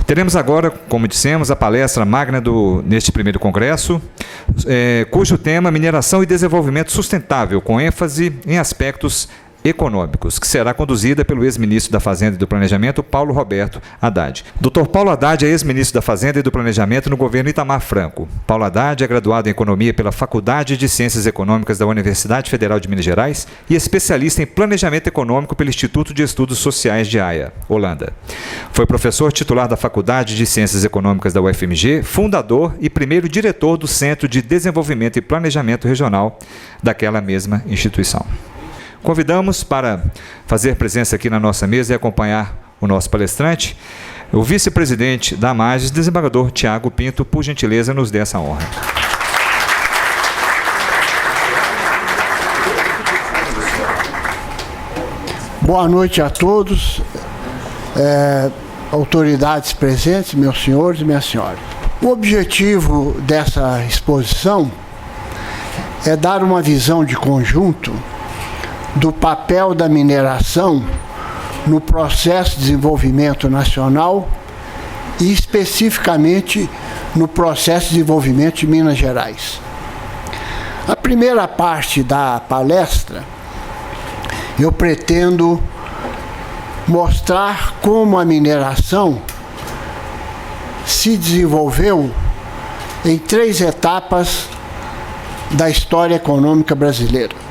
Teremos agora, como dissemos, a palestra magna neste primeiro congresso, cujo tema é mineração e desenvolvimento sustentável, com ênfase em aspectos econômicos, que será conduzida pelo ex-ministro da Fazenda e do Planejamento, Paulo Roberto Haddad. Dr. Paulo Haddad é ex-ministro da Fazenda e do Planejamento no governo Itamar Franco. Paulo Haddad é graduado em Economia pela Faculdade de Ciências Econômicas da Universidade Federal de Minas Gerais e especialista em Planejamento Econômico pelo Instituto de Estudos Sociais de Haia, Holanda. Foi professor titular da Faculdade de Ciências Econômicas da UFMG, fundador e primeiro diretor do Centro de Desenvolvimento e Planejamento Regional daquela mesma instituição. Convidamos para fazer presença aqui na nossa mesa e acompanhar o nosso palestrante, o vice-presidente da AMAGES, desembargador Tiago Pinto, por gentileza, nos dê essa honra. Boa noite a todos, autoridades presentes, meus senhores e minhas senhoras. O objetivo dessa exposição é dar uma visão de conjunto do papel da mineração no processo de desenvolvimento nacional e especificamente no processo de desenvolvimento de Minas Gerais. A primeira parte da palestra, eu pretendo mostrar como a mineração se desenvolveu em 3 etapas da história econômica brasileira.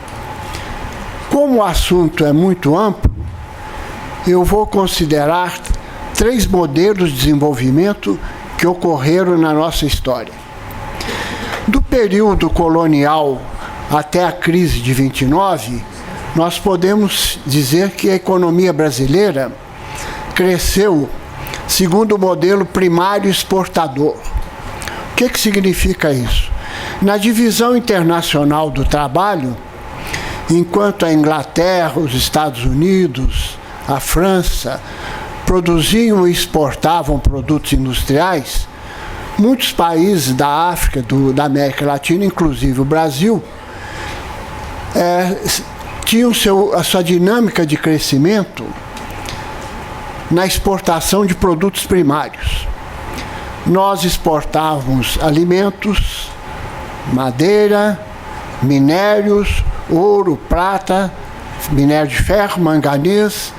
Como o assunto é muito amplo, eu vou considerar 3 modelos de desenvolvimento que ocorreram na nossa história. Do período colonial até a crise de 29, nós podemos dizer que a economia brasileira cresceu segundo o modelo primário exportador. O que significa isso? Na divisão internacional do trabalho, enquanto a Inglaterra, os Estados Unidos, a França produziam e exportavam produtos industriais, muitos países da África, da América Latina, inclusive o Brasil, tinham a sua dinâmica de crescimento na exportação de produtos primários. Nós exportávamos alimentos, madeira, minérios, ouro, prata, minério de ferro, manganês,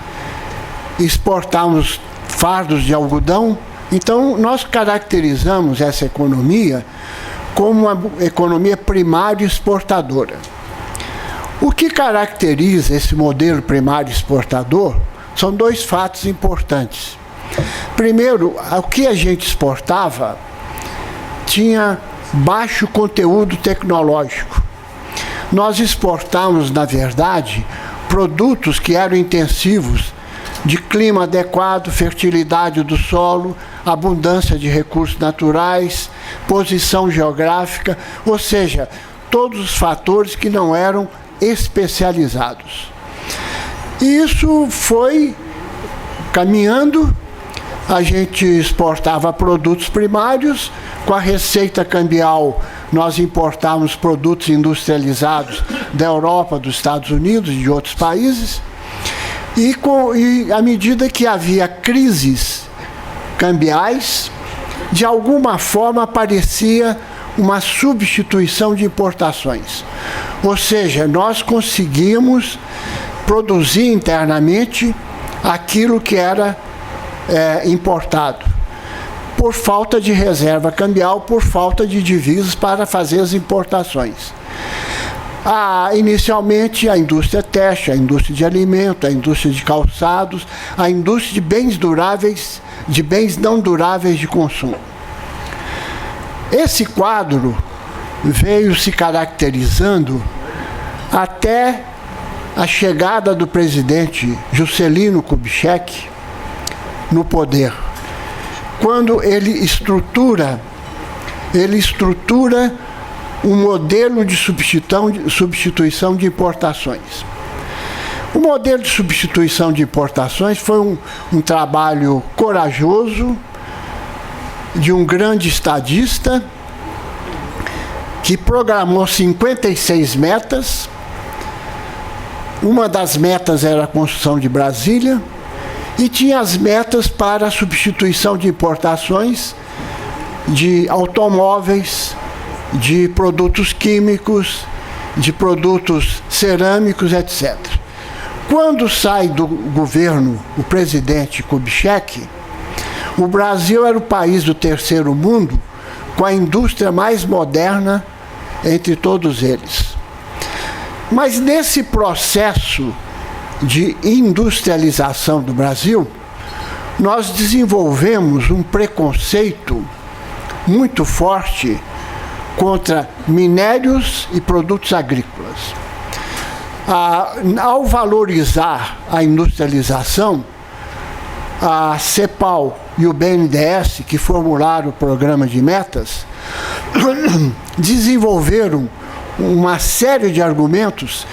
exportamos fardos de algodão. Então, nós caracterizamos essa economia como uma economia primária exportadora. O que caracteriza esse modelo primário exportador são 2 fatos importantes. Primeiro, o que a gente exportava tinha baixo conteúdo tecnológico. Nós exportamos, na verdade, produtos que eram intensivos de clima adequado, fertilidade do solo, abundância de recursos naturais, posição geográfica, ou seja, todos os fatores que não eram especializados. E isso foi caminhando, a gente exportava produtos primários, com a receita cambial nós importávamos produtos industrializados da Europa, dos Estados Unidos e de outros países, e à medida que havia crises cambiais, de alguma forma aparecia uma substituição de importações. Ou seja, nós conseguimos produzir internamente aquilo que era importado, por falta de reserva cambial, por falta de divisas para fazer as importações. Inicialmente, a indústria têxtil, a indústria de alimento, a indústria de calçados, a indústria de bens duráveis, de bens não duráveis de consumo. Esse quadro veio se caracterizando até a chegada do presidente Juscelino Kubitschek no poder, quando ele estrutura um modelo de substituição de importações. O modelo de substituição de importações foi um trabalho corajoso de um grande estadista que programou 56 metas. Uma das metas era a construção de Brasília, e tinha as metas para a substituição de importações de automóveis, de produtos químicos, de produtos cerâmicos, etc. Quando sai do governo o presidente Kubitschek, o Brasil era o país do terceiro mundo com a indústria mais moderna entre todos eles. Mas nesse processo de industrialização do Brasil, nós desenvolvemos um preconceito muito forte contra minérios e produtos agrícolas. Ao valorizar a industrialização, a CEPAL e o BNDES, que formularam o programa de metas, desenvolveram uma série de argumentos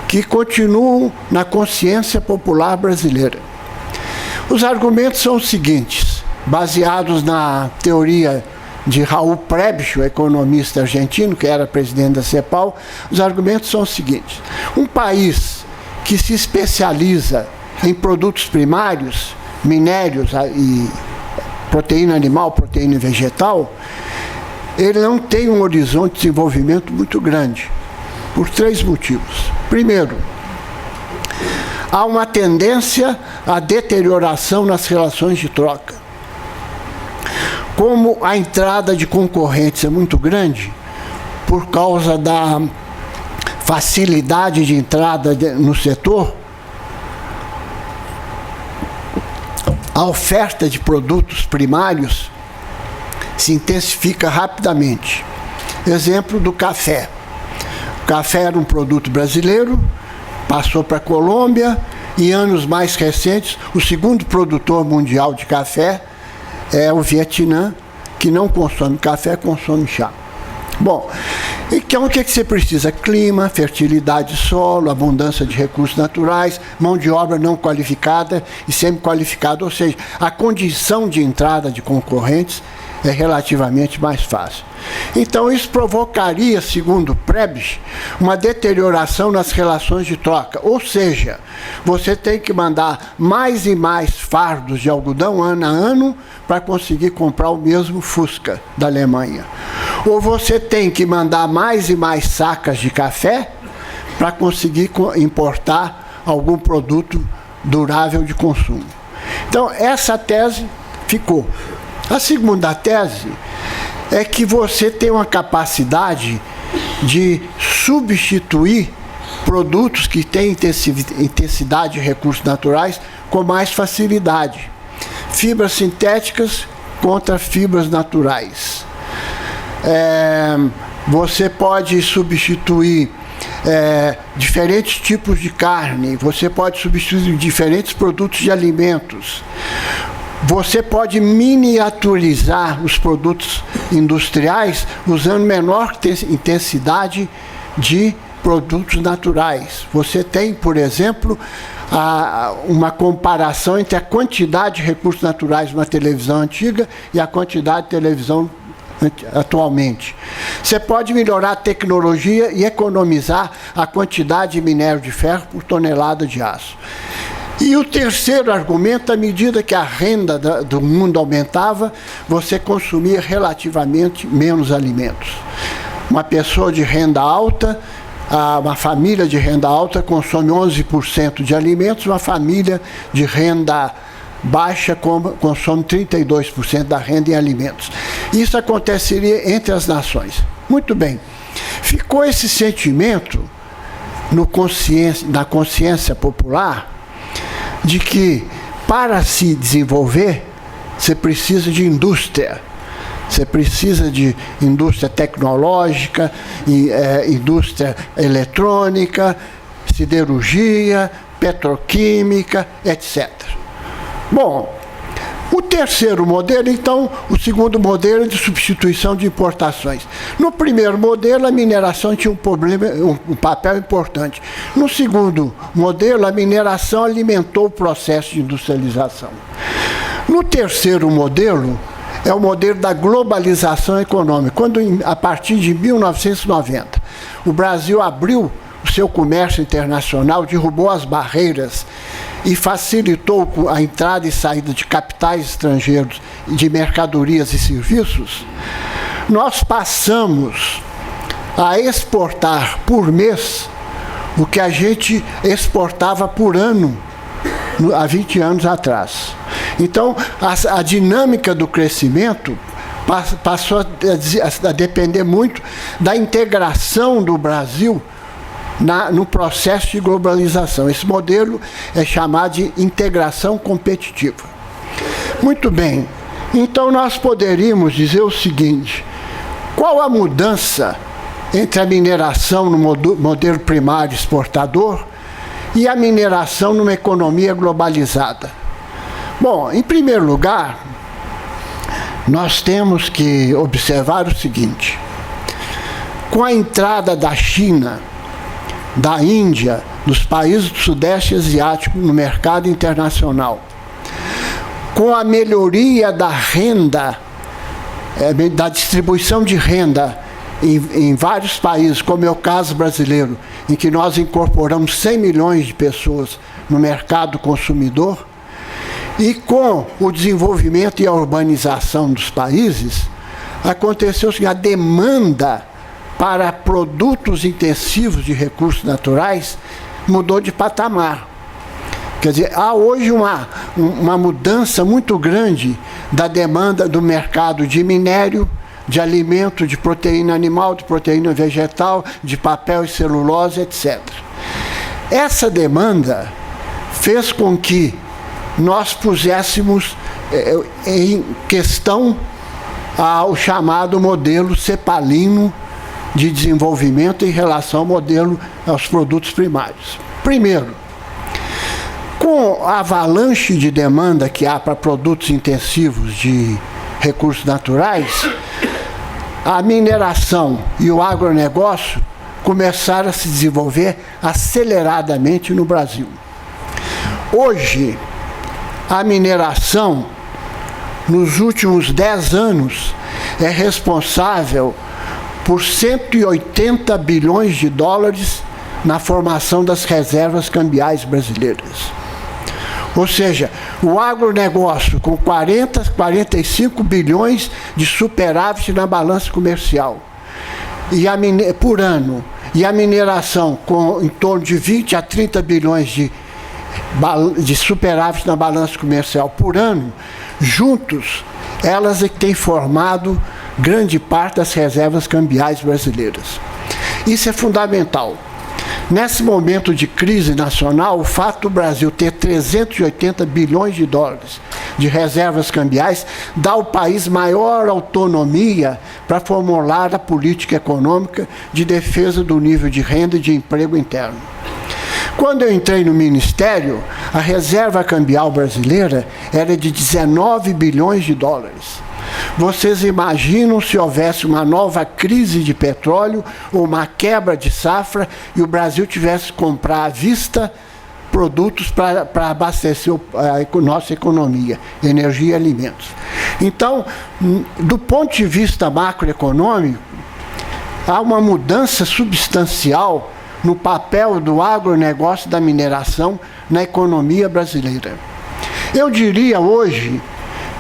que continuam na consciência popular brasileira. Os argumentos são os seguintes, baseados na teoria de Raul Prebisch, o economista argentino, que era presidente da CEPAL. Os argumentos são os seguintes: um país que se especializa em produtos primários, minérios e proteína animal, proteína vegetal, ele não tem um horizonte de desenvolvimento muito grande, por 3 motivos. Primeiro, há uma tendência à deterioração nas relações de troca. Como a entrada de concorrentes é muito grande, por causa da facilidade de entrada no setor, a oferta de produtos primários se intensifica rapidamente. Exemplo do café. O café era um produto brasileiro, passou para a Colômbia, e em anos mais recentes, o segundo produtor mundial de café é o Vietnã, que não consome café, consome chá. Bom, então o que você precisa? Clima, fertilidade de solo, abundância de recursos naturais, mão de obra não qualificada e semi-qualificada, ou seja, a condição de entrada de concorrentes é relativamente mais fácil. Então isso provocaria, segundo Prebisch, uma deterioração nas relações de troca, ou seja, você tem que mandar mais e mais fardos de algodão ano a ano para conseguir comprar o mesmo Fusca da Alemanha. Ou você tem que mandar mais e mais sacas de café para conseguir importar algum produto durável de consumo. Então essa tese ficou. A segunda tese é que você tem uma capacidade de substituir produtos que têm intensidade de recursos naturais com mais facilidade. Fibras sintéticas contra fibras naturais. Você pode substituir diferentes tipos de carne, você pode substituir diferentes produtos de alimentos. Você pode miniaturizar os produtos industriais usando menor intensidade de produtos naturais. Você tem, por exemplo, uma comparação entre a quantidade de recursos naturais de uma televisão antiga e a quantidade de televisão atualmente. Você pode melhorar a tecnologia e economizar a quantidade de minério de ferro por tonelada de aço. E o terceiro argumento, à medida que a renda do mundo aumentava, você consumia relativamente menos alimentos. Uma pessoa de renda alta, uma família de renda alta consome 11% de alimentos, uma família de renda baixa consome 32% da renda em alimentos. Isso aconteceria entre as nações. Muito bem. Ficou esse sentimento na consciência popular de que, para se desenvolver, você precisa de indústria. Você precisa de indústria tecnológica, indústria eletrônica, siderurgia, petroquímica, etc. Bom, o terceiro modelo, então, o segundo modelo é de substituição de importações. No primeiro modelo, a mineração tinha um papel importante. No segundo modelo, a mineração alimentou o processo de industrialização. No terceiro modelo, é o modelo da globalização econômica, quando, a partir de 1990, o Brasil abriu o seu comércio internacional, derrubou as barreiras e facilitou a entrada e saída de capitais estrangeiros, de mercadorias e serviços, nós passamos a exportar por mês o que a gente exportava por ano há 20 anos atrás. Então, a dinâmica do crescimento passou a depender muito da integração do Brasil no processo de globalização. Esse modelo é chamado de integração competitiva. Muito bem, então nós poderíamos dizer o seguinte: qual a mudança entre a mineração no modelo primário exportador e a mineração numa economia globalizada? Bom, em primeiro lugar, nós temos que observar o seguinte: com a entrada da China, da Índia, dos países do Sudeste Asiático no mercado internacional, com a melhoria da renda, da distribuição de renda em vários países, como é o caso brasileiro, em que nós incorporamos 100 milhões de pessoas no mercado consumidor, e com o desenvolvimento e a urbanização dos países, aconteceu que a demanda para produtos intensivos de recursos naturais mudou de patamar. Quer dizer, há hoje uma mudança muito grande da demanda do mercado de minério, de alimento, de proteína animal, de proteína vegetal, de papel e celulose, etc. Essa demanda fez com que nós puséssemos em questão o chamado modelo cepalino de desenvolvimento em relação ao modelo aos produtos primários. Primeiro, com a avalanche de demanda que há para produtos intensivos de recursos naturais, a mineração e o agronegócio começaram a se desenvolver aceleradamente no Brasil. Hoje, a mineração, nos últimos 10 anos, é responsável por 180 bilhões de dólares na formação das reservas cambiais brasileiras. Ou seja, o agronegócio com 45 bilhões de superávit na balança comercial por ano, e a mineração com em torno de 20 a 30 bilhões de superávit na balança comercial por ano, juntos, elas é que têm formado grande parte das reservas cambiais brasileiras. Isso é fundamental. Nesse momento de crise nacional, o fato do Brasil ter 380 bilhões de dólares de reservas cambiais dá ao país maior autonomia para formular a política econômica de defesa do nível de renda e de emprego interno. Quando eu entrei no Ministério, a reserva cambial brasileira era de 19 bilhões de dólares. Vocês imaginam se houvesse uma nova crise de petróleo ou uma quebra de safra e o Brasil tivesse que comprar à vista produtos para abastecer a nossa economia, energia e alimentos. Então, do ponto de vista macroeconômico, há uma mudança substancial no papel do agronegócio e da mineração na economia brasileira. Eu diria hoje,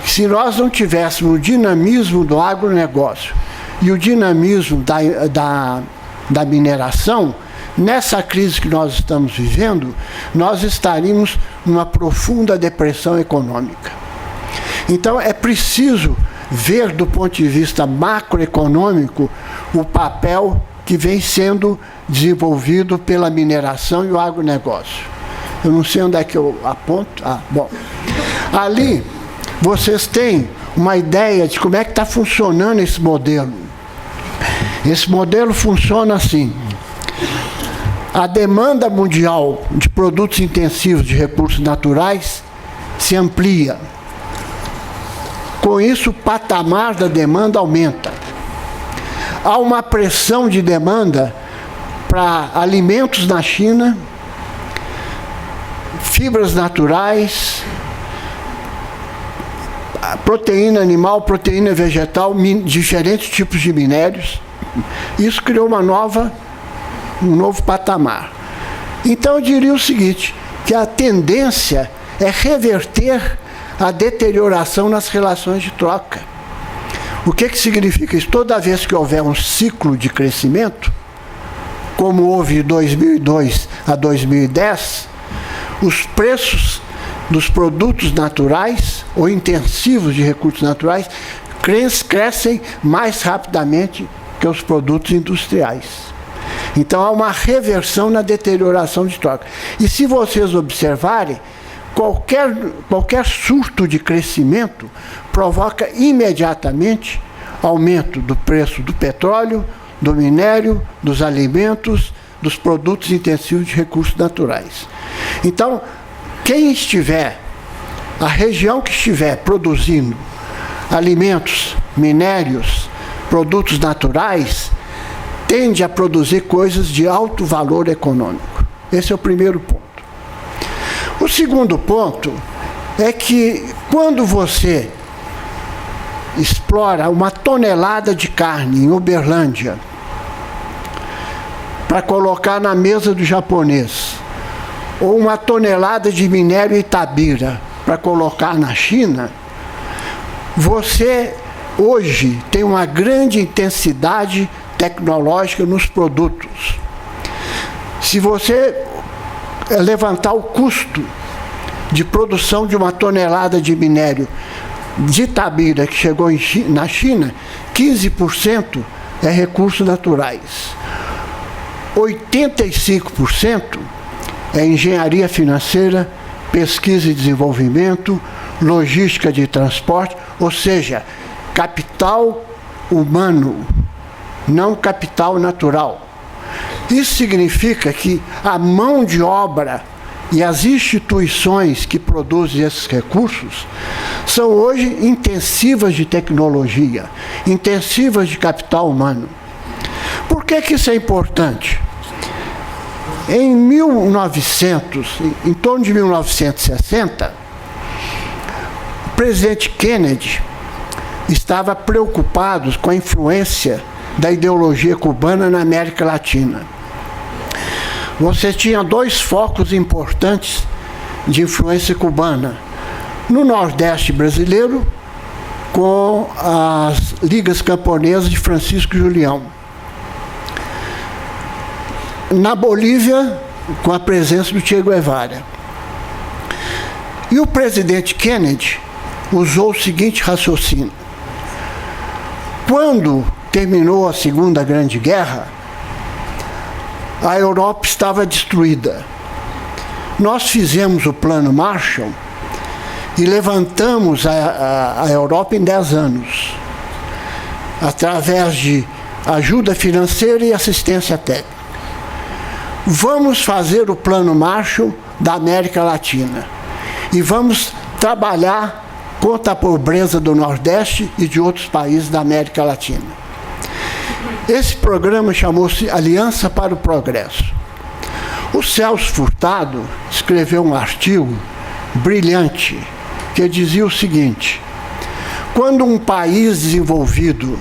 se nós não tivéssemos o dinamismo do agronegócio e o dinamismo da mineração, nessa crise que nós estamos vivendo, nós estaríamos numa profunda depressão econômica. Então, é preciso ver, do ponto de vista macroeconômico, o papel que vem sendo desenvolvido pela mineração e o agronegócio. Eu não sei onde é que eu aponto. Bom. Ali, vocês têm uma ideia de como é que está funcionando esse modelo. Esse modelo funciona assim. A demanda mundial de produtos intensivos de recursos naturais se amplia. Com isso, o patamar da demanda aumenta. Há uma pressão de demanda para alimentos na China, fibras naturais, proteína animal, proteína vegetal, diferentes tipos de minérios. Isso criou um novo patamar. Então eu diria o seguinte: que a tendência é reverter a deterioração nas relações de troca. O que significa isso? Toda vez que houver um ciclo de crescimento, como houve de 2002 a 2010, os preços dos produtos naturais ou intensivos de recursos naturais crescem mais rapidamente que os produtos industriais. Então há uma reversão na deterioração de troca. E se vocês observarem, qualquer surto de crescimento provoca imediatamente aumento do preço do petróleo, do minério, dos alimentos, dos produtos intensivos de recursos naturais. Então, a região que estiver produzindo alimentos, minérios, produtos naturais, tende a produzir coisas de alto valor econômico. Esse é o primeiro ponto. O segundo ponto é que quando você explora uma tonelada de carne em Uberlândia para colocar na mesa do japonês, ou uma tonelada de minério em Itabira para colocar na China, você hoje tem uma grande intensidade tecnológica nos produtos. Se você levantar o custo de produção de uma tonelada de minério de Itabira que chegou na China, 15% é recursos naturais. 85% é engenharia financeira, pesquisa e desenvolvimento, logística de transporte, ou seja, capital humano, não capital natural. Isso significa que a mão de obra e as instituições que produzem esses recursos são hoje intensivas de tecnologia, intensivas de capital humano. Por que isso é importante? Em torno de 1960, o presidente Kennedy estava preocupado com a influência da ideologia cubana na América Latina. Você tinha dois focos importantes de influência cubana. No Nordeste brasileiro, com as ligas camponesas de Francisco Julião. Na Bolívia, com a presença do Che Guevara. E o presidente Kennedy usou o seguinte raciocínio. Quando terminou a Segunda Grande Guerra, a Europa estava destruída. Nós fizemos o Plano Marshall e levantamos a Europa em 10 anos, através de ajuda financeira e assistência técnica. Vamos fazer o Plano Marshall da América Latina e vamos trabalhar contra a pobreza do Nordeste e de outros países da América Latina. Esse programa chamou-se Aliança para o Progresso. O Celso Furtado escreveu um artigo brilhante que dizia o seguinte: quando um país desenvolvido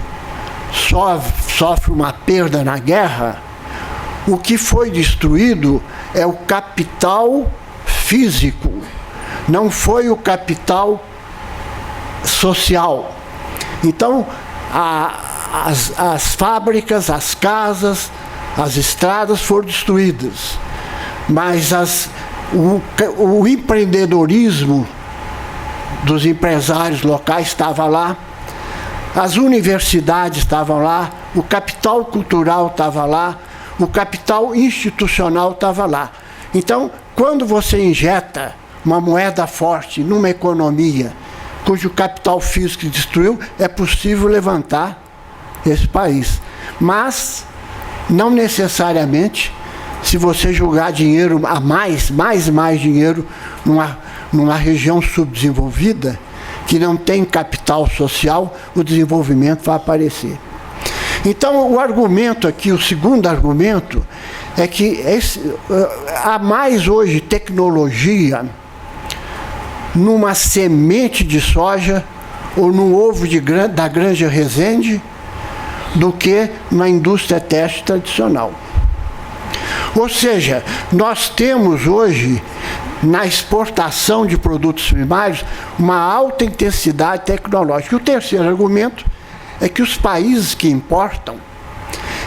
sofre uma perda na guerra, o que foi destruído é o capital físico, não foi o capital social. Então, as fábricas, as casas, as estradas foram destruídas, mas o empreendedorismo dos empresários locais estava lá, as universidades estavam lá, o capital cultural estava lá, o capital institucional estava lá. Então, quando você injeta uma moeda forte numa economia cujo capital físico se destruiu, é possível levantar esse país. Mas, não necessariamente, se você jogar dinheiro a mais dinheiro numa região subdesenvolvida, que não tem capital social, o desenvolvimento vai aparecer. Então, o argumento aqui, o segundo argumento, é que há mais hoje tecnologia numa semente de soja ou num ovo da Granja Resende do que na indústria têxtil tradicional. Ou seja, nós temos hoje na exportação de produtos primários, uma alta intensidade tecnológica. E o terceiro argumento é que os países que importam,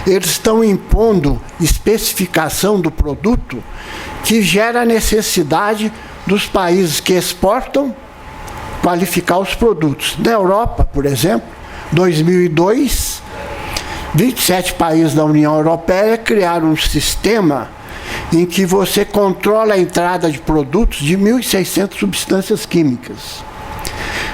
eles estão impondo especificação do produto que gera a necessidade dos países que exportam qualificar os produtos. Na Europa, por exemplo, 2002, 27 países da União Europeia criaram um sistema em que você controla a entrada de produtos de 1.600 substâncias químicas.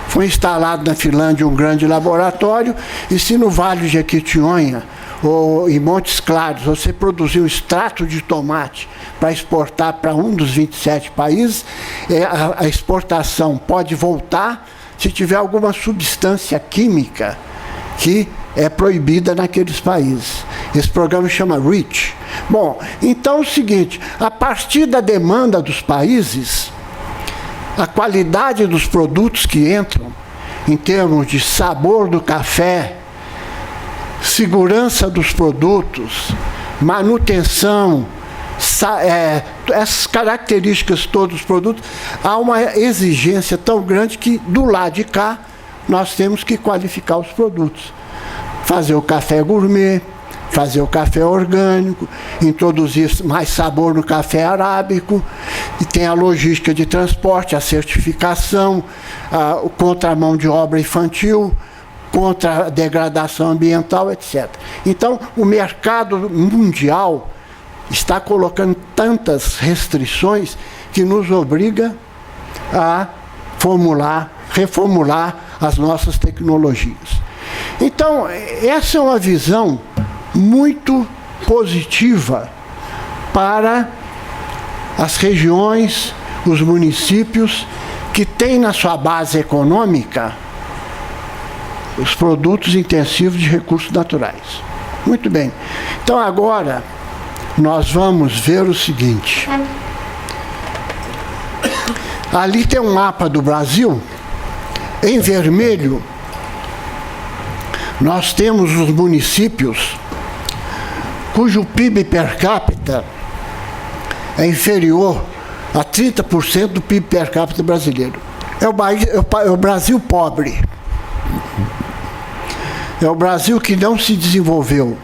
Foi instalado na Finlândia um grande laboratório, e se no Vale de Jequitinhonha ou em Montes Claros você produziu extrato de tomate para exportar para um dos 27 países, a exportação pode voltar se tiver alguma substância química que é proibida naqueles países. Esse programa chama REACH. Bom, então é o seguinte, a partir da demanda dos países, a qualidade dos produtos que entram, em termos de sabor do café, segurança dos produtos, manutenção, essas características todos dos produtos, há uma exigência tão grande que do lado de cá nós temos que qualificar os produtos. Fazer o café gourmet, fazer o café orgânico, introduzir mais sabor no café arábico, e tem a logística de transporte, a certificação, contra a mão de obra infantil, contra a degradação ambiental, etc. Então, o mercado mundial está colocando tantas restrições que nos obriga a reformular as nossas tecnologias. Então, essa é uma visão muito positiva para as regiões, os municípios que têm na sua base econômica os produtos intensivos de recursos naturais. Muito bem. Então, agora, nós vamos ver o seguinte. Ali tem um mapa do Brasil. Em vermelho, nós temos os municípios cujo PIB per capita é inferior a 30% do PIB per capita brasileiro. É o Brasil pobre. É o Brasil que não se desenvolveu.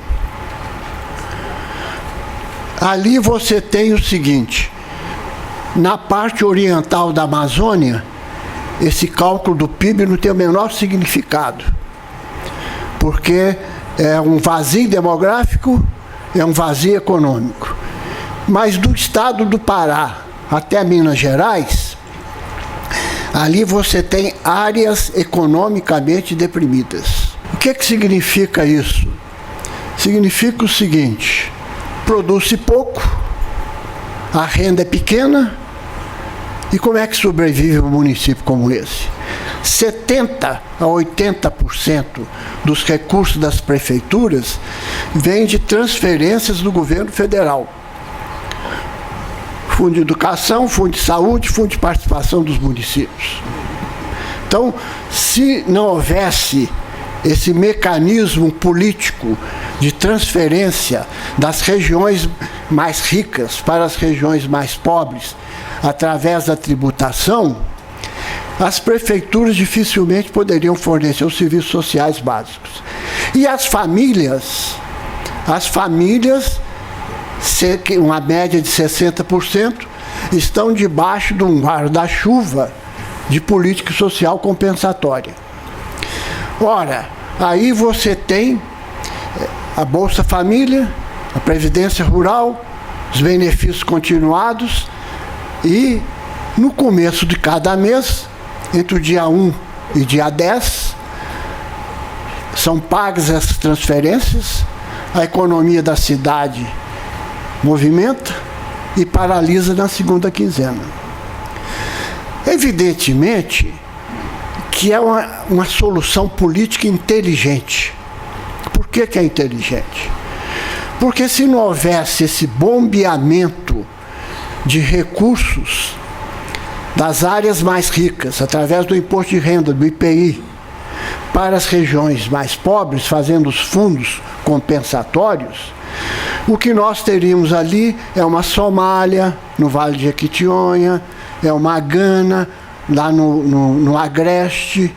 Ali você tem o seguinte, na parte oriental da Amazônia, esse cálculo do PIB não tem o menor significado, porque é um vazio demográfico, é um vazio econômico. Mas do estado do Pará até Minas Gerais, ali você tem áreas economicamente deprimidas. O que significa isso? Significa o seguinte: produz-se pouco, a renda é pequena, e como é que sobrevive um município como esse? 70% a 80% dos recursos das prefeituras vêm de transferências do governo federal. Fundo de educação, fundo de saúde, fundo de participação dos municípios. Então, se não houvesse esse mecanismo político de transferência das regiões mais ricas para as regiões mais pobres, através da tributação, as prefeituras dificilmente poderiam fornecer os serviços sociais básicos. E as famílias, uma média de 60%, estão debaixo de um guarda-chuva de política social compensatória. Ora, aí você tem a Bolsa Família, a Previdência Rural, os benefícios continuados, e no começo de cada mês, entre o dia 1 e dia 10, são pagas essas transferências, a economia da cidade movimenta e paralisa na segunda quinzena. Evidentemente que é uma solução política inteligente. Por que é inteligente? Porque se não houvesse esse bombeamento de recursos das áreas mais ricas, através do imposto de renda, do IPI, para as regiões mais pobres, fazendo os fundos compensatórios, o que nós teríamos ali é uma Somália, no Vale de Jequitinhonha, é uma Gana, lá no Agreste,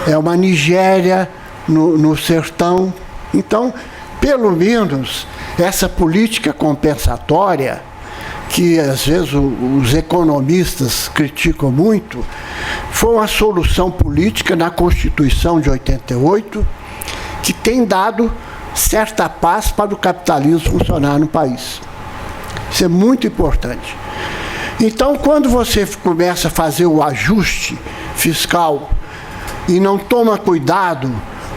é uma Nigéria, no Sertão. Então, pelo menos, essa política compensatória, que às vezes os economistas criticam muito, foi uma solução política na Constituição de 88, que tem dado certa paz para o capitalismo funcionar no país. Isso é muito importante. Então, quando você começa a fazer o ajuste fiscal e não toma cuidado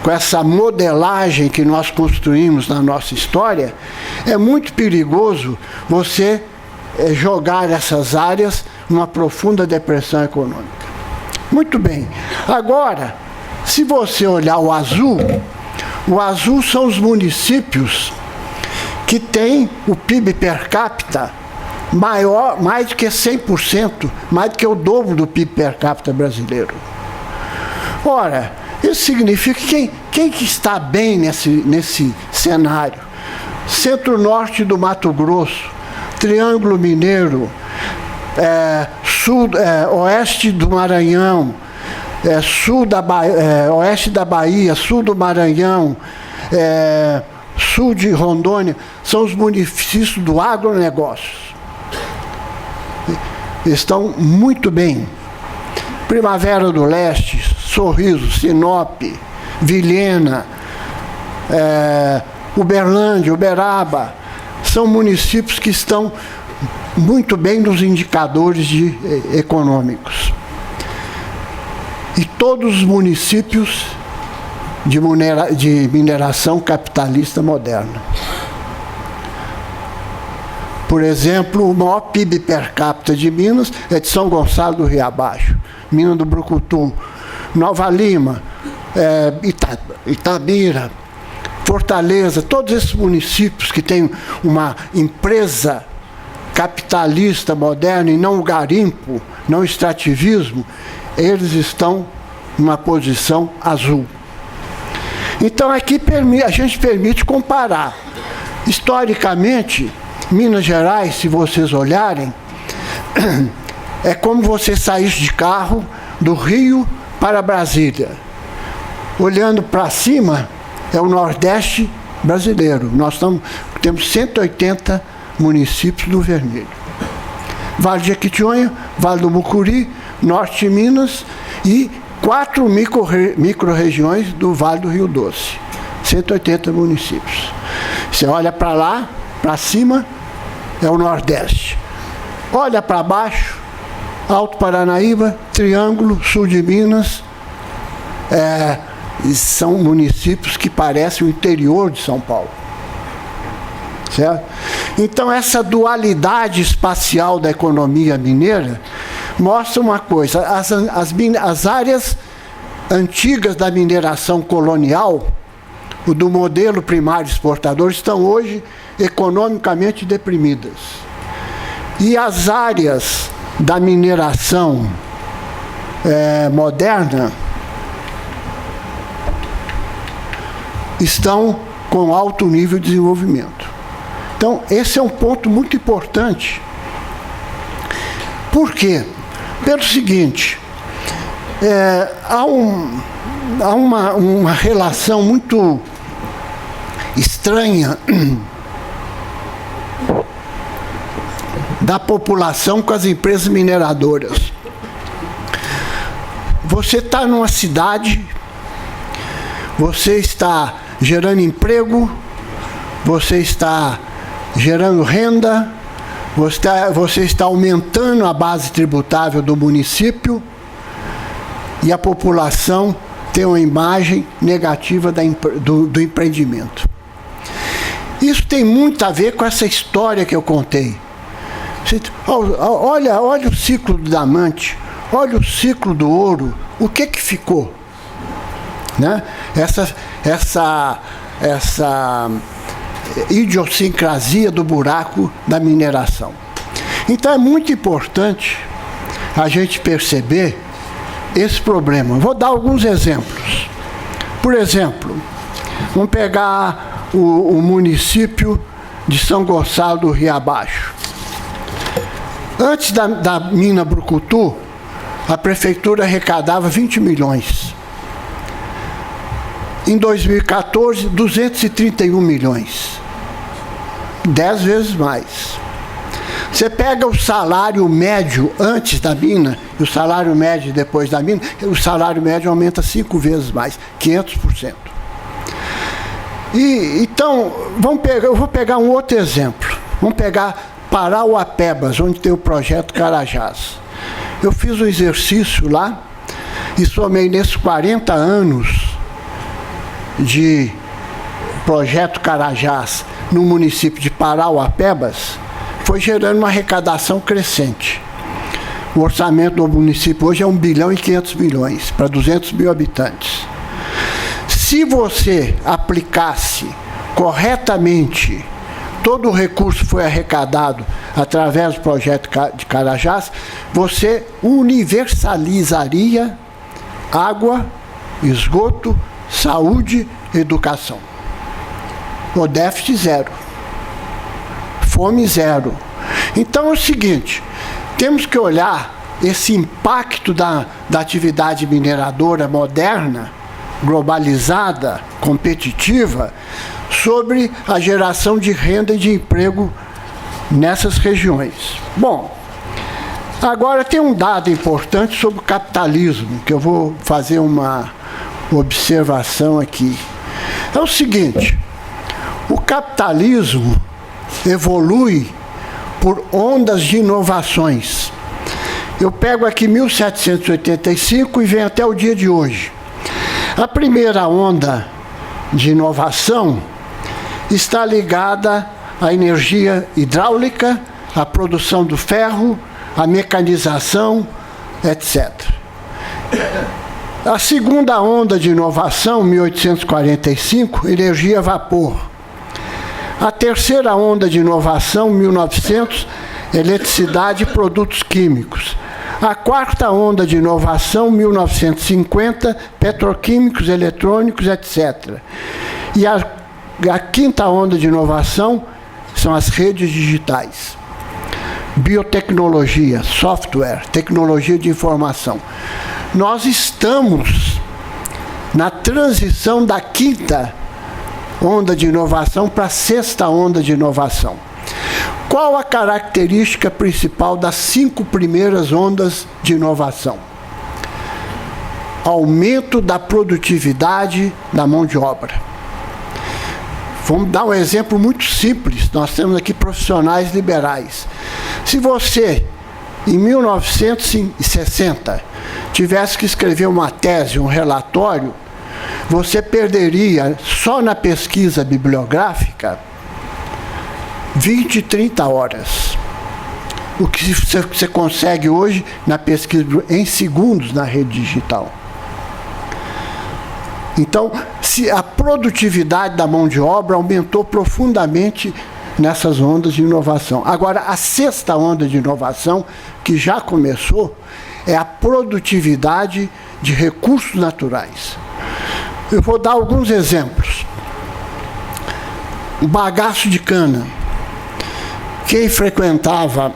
com essa modelagem que nós construímos na nossa história, é muito perigoso você jogar essas áreas numa profunda depressão econômica. Muito bem. Agora, se você olhar o azul são os municípios que têm o PIB per capita maior, mais do que 100%, mais do que o dobro do PIB per capita brasileiro. Ora, isso significa que quem que está bem nesse cenário? Centro-norte do Mato Grosso, Triângulo Mineiro, oeste do Maranhão, oeste da Bahia, sul do Maranhão, sul de Rondônia, são os municípios do agronegócio. Estão muito bem. Primavera do Leste, Sorriso, Sinop, Vilhena, Uberlândia, Uberaba, são municípios que estão muito bem nos indicadores econômicos. E todos os municípios de mineração capitalista moderna. Por exemplo, o maior PIB per capita de Minas é de São Gonçalo do Rio Abaixo, Minas do Brucutu, Nova Lima, Itabira, Fortaleza, todos esses municípios que têm uma empresa capitalista moderna e não o garimpo, não o extrativismo, eles estão numa posição azul. Então aqui a gente permite comparar. Historicamente, Minas Gerais, se vocês olharem, é como você sair de carro do Rio para Brasília. Olhando para cima, é o Nordeste brasileiro. Nós temos 180 municípios no vermelho. Vale de Jequitinhonha, Vale do Mucuri, Norte de Minas e 4 micro-regiões do Vale do Rio Doce. 180 municípios. Você olha para lá, para cima, é o Nordeste. Olha para baixo, Alto Paranaíba, Triângulo, Sul de Minas, são municípios que parecem o interior de São Paulo. Certo? Então, essa dualidade espacial da economia mineira mostra uma coisa: as áreas antigas da mineração colonial, do modelo primário exportador, estão hoje economicamente deprimidas. E as áreas da mineração moderna estão com alto nível de desenvolvimento. Então, esse é um ponto muito importante. Por quê? Pelo seguinte, há uma relação muito estranha da população com as empresas mineradoras. Você está numa cidade, você está gerando emprego, você está gerando renda, você está aumentando a base tributável do município e a população tem uma imagem negativa do empreendimento. Isso tem muito a ver com essa história que eu contei. Olha o ciclo do diamante, olha o ciclo do ouro, o que ficou? Né? Essa idiosincrasia do buraco da mineração. Então é muito importante a gente perceber esse problema. Vou dar alguns exemplos. Por exemplo, vamos pegar o município de São Gonçalo do Rio Abaixo. Antes da mina Brucutu, a prefeitura arrecadava 20 milhões. Em 2014, 231 milhões. 10 vezes mais. Você pega o salário médio antes da mina e o salário médio depois da mina, o salário médio aumenta 5 vezes mais, 500%. Então, eu vou pegar um outro exemplo. Vamos pegar Parauapebas, onde tem o projeto Carajás. Eu fiz um exercício lá e somei nesses 40 anos de projeto Carajás no município de Parauapebas, foi gerando uma arrecadação crescente. O orçamento do município hoje é 1 bilhão e 500 milhões, para 200 mil habitantes. Se você aplicasse corretamente todo o recurso foi arrecadado através do projeto de Carajás, você universalizaria água, esgoto, saúde, educação. O déficit zero. Fome zero. Então é o seguinte, temos que olhar esse impacto da atividade mineradora moderna, globalizada, competitiva, sobre a geração de renda e de emprego nessas regiões. Bom, agora tem um dado importante sobre o capitalismo, que eu vou fazer uma observação aqui. É o seguinte, o capitalismo evolui por ondas de inovações. Eu pego aqui 1785 e venho até o dia de hoje. A primeira onda de inovação está ligada à energia hidráulica, à produção do ferro, à mecanização, etc. A segunda onda de inovação, 1845, energia a vapor. A terceira onda de inovação, 1900, eletricidade e produtos químicos. A quarta onda de inovação, 1950, petroquímicos, eletrônicos, etc. E a quinta onda de inovação são as redes digitais. Biotecnologia, software, tecnologia de informação. Nós estamos na transição da quinta onda de inovação para a sexta onda de inovação. Qual a característica principal das 5 primeiras ondas de inovação? Aumento da produtividade da mão de obra. Vamos dar um exemplo muito simples. Nós temos aqui profissionais liberais. Se você, em 1960, tivesse que escrever uma tese, um relatório, você perderia, só na pesquisa bibliográfica, 20, 30 horas. O que você consegue hoje na pesquisa em segundos na rede digital. Então, se a produtividade da mão de obra aumentou profundamente nessas ondas de inovação. Agora, a sexta onda de inovação, que já começou, é a produtividade de recursos naturais. Eu vou dar alguns exemplos. O bagaço de cana. Quem frequentava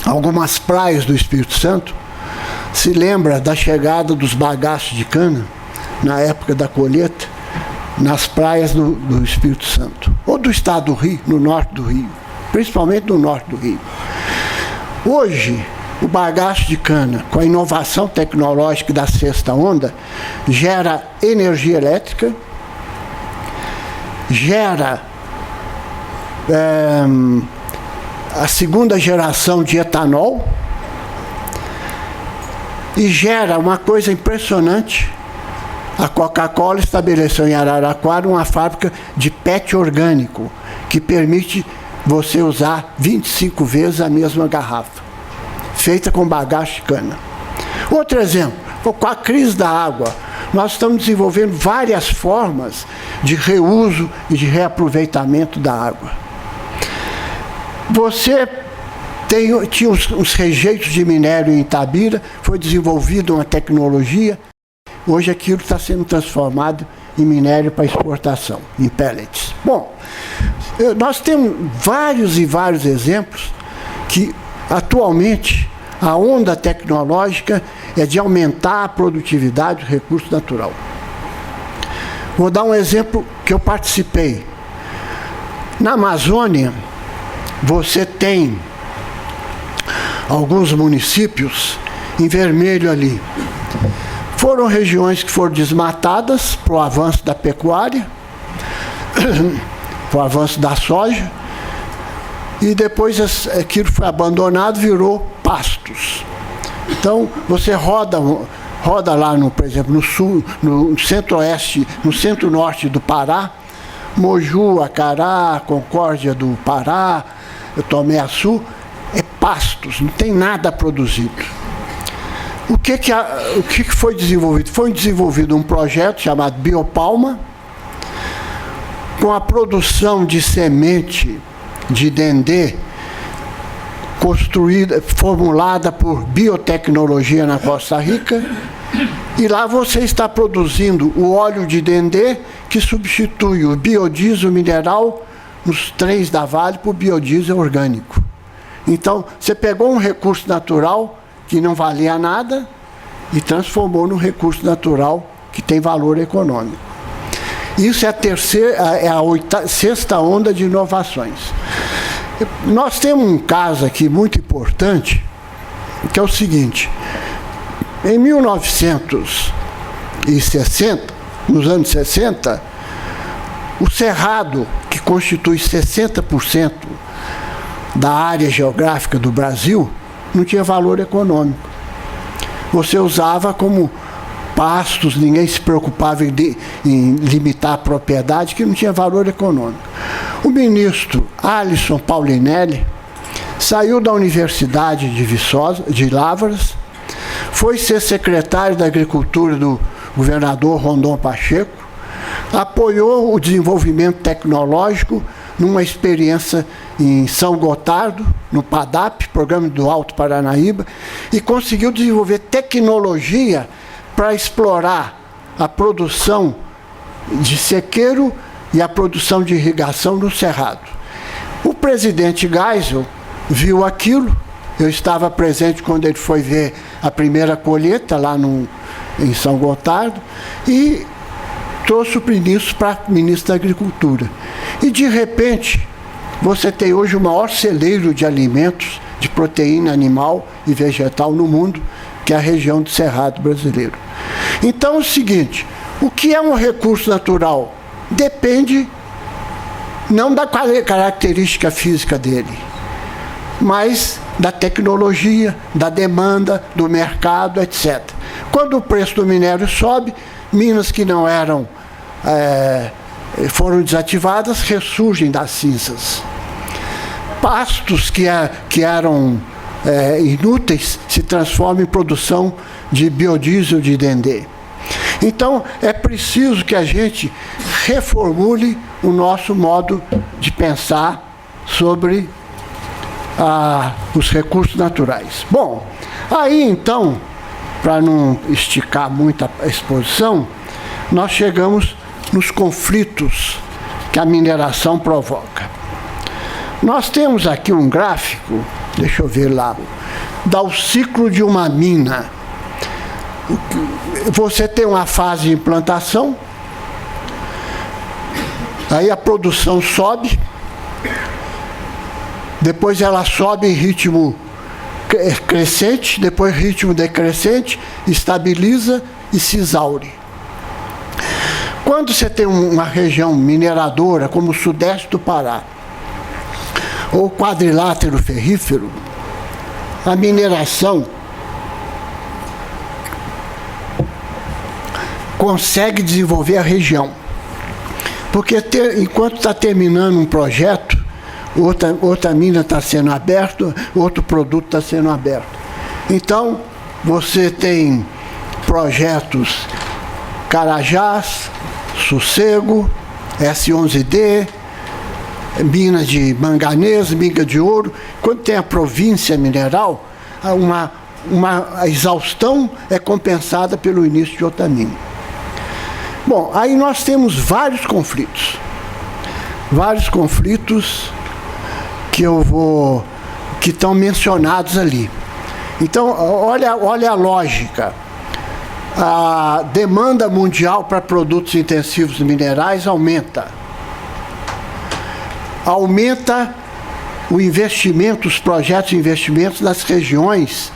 algumas praias do Espírito Santo se lembra da chegada dos bagaços de cana na época da colheita nas praias do Espírito Santo, ou do estado do Rio, no norte do Rio, principalmente no norte do Rio. Hoje, o bagaço de cana, com a inovação tecnológica da sexta onda, gera energia elétrica, gera a segunda geração de etanol e gera uma coisa impressionante. A Coca-Cola estabeleceu em Araraquara uma fábrica de PET orgânico, que permite você usar 25 vezes a mesma garrafa, feita com bagaço de cana. Outro exemplo, com a crise da água, nós estamos desenvolvendo várias formas de reuso e de reaproveitamento da água. Você tinha uns rejeitos de minério em Itabira, foi desenvolvida uma tecnologia. Hoje aquilo está sendo transformado em minério para exportação, em pellets. Bom, nós temos vários e vários exemplos que atualmente, a onda tecnológica é de aumentar a produtividade do recurso natural. Vou dar um exemplo que eu participei. Na Amazônia, você tem alguns municípios em vermelho ali. Foram regiões que foram desmatadas para o avanço da pecuária, para o avanço da soja, e depois aquilo foi abandonado, virou pastos. Então, você roda lá, por exemplo, no sul, no centro-oeste, no centro-norte do Pará, Moju, Acará, Concórdia do Pará, Tomé-Açu, é pastos, não tem nada produzido. O que foi desenvolvido? Foi desenvolvido um projeto chamado Biopalma, com a produção de semente de dendê construída, formulada por biotecnologia na Costa Rica, e lá você está produzindo o óleo de dendê que substitui o biodiesel mineral nos trens da Vale por biodiesel orgânico. Então, você pegou um recurso natural que não valia nada e transformou num recurso natural que tem valor econômico. Isso é a sexta onda de inovações. Nós temos um caso aqui muito importante, que é o seguinte: em 1960, nos anos 60, o cerrado, que constitui 60% da área geográfica do Brasil, não tinha valor econômico. Você usava como pastos, ninguém se preocupava em limitar a propriedade, que não tinha valor econômico. O ministro Alisson Paulinelli saiu da Universidade de Viçosa, de Lavras, foi ser secretário da Agricultura do governador Rondon Pacheco, apoiou o desenvolvimento tecnológico numa experiência em São Gotardo, no PADAP, Programa do Alto Paranaíba, e conseguiu desenvolver tecnologia para explorar a produção de sequeiro e a produção de irrigação no Cerrado. O presidente Geisel viu aquilo, eu estava presente quando ele foi ver a primeira colheita lá em São Gotardo, e trouxe o ministro para ministro da Agricultura. E, de repente, você tem hoje o maior celeiro de alimentos, de proteína animal e vegetal no mundo, que é a região do Cerrado brasileiro. Então é o seguinte: o que é um recurso natural? Depende não da característica física dele, mas da tecnologia, da demanda, do mercado, etc. Quando o preço do minério sobe, minas que não eram foram desativadas ressurgem das cinzas. Pastos que eram inúteis se transformam em produção de biodiesel de dendê. Então, é preciso que a gente reformule o nosso modo de pensar sobre os recursos naturais. Bom, aí então, para não esticar muito a exposição, nós chegamos nos conflitos que a mineração provoca. Nós temos aqui um gráfico, deixa eu ver lá, dá o ciclo de uma mina. Você tem uma fase de implantação, aí a produção sobe, depois ela sobe em ritmo crescente, depois ritmo decrescente, estabiliza e se exaure. Quando você tem uma região mineradora, como o sudeste do Pará, ou quadrilátero ferrífero, a mineração consegue desenvolver a região. Porque enquanto está terminando um projeto, outra mina está sendo aberta, outro produto está sendo aberto. Então, você tem projetos Carajás, Sossego, S11D, minas de manganês, miga de ouro. Quando tem a província mineral, a exaustão é compensada pelo início de outra mina. Bom, aí nós temos vários conflitos que estão mencionados ali. Então, olha a lógica. A demanda mundial para produtos intensivos minerais aumenta. Aumenta o investimento, os projetos de investimentos nas regiões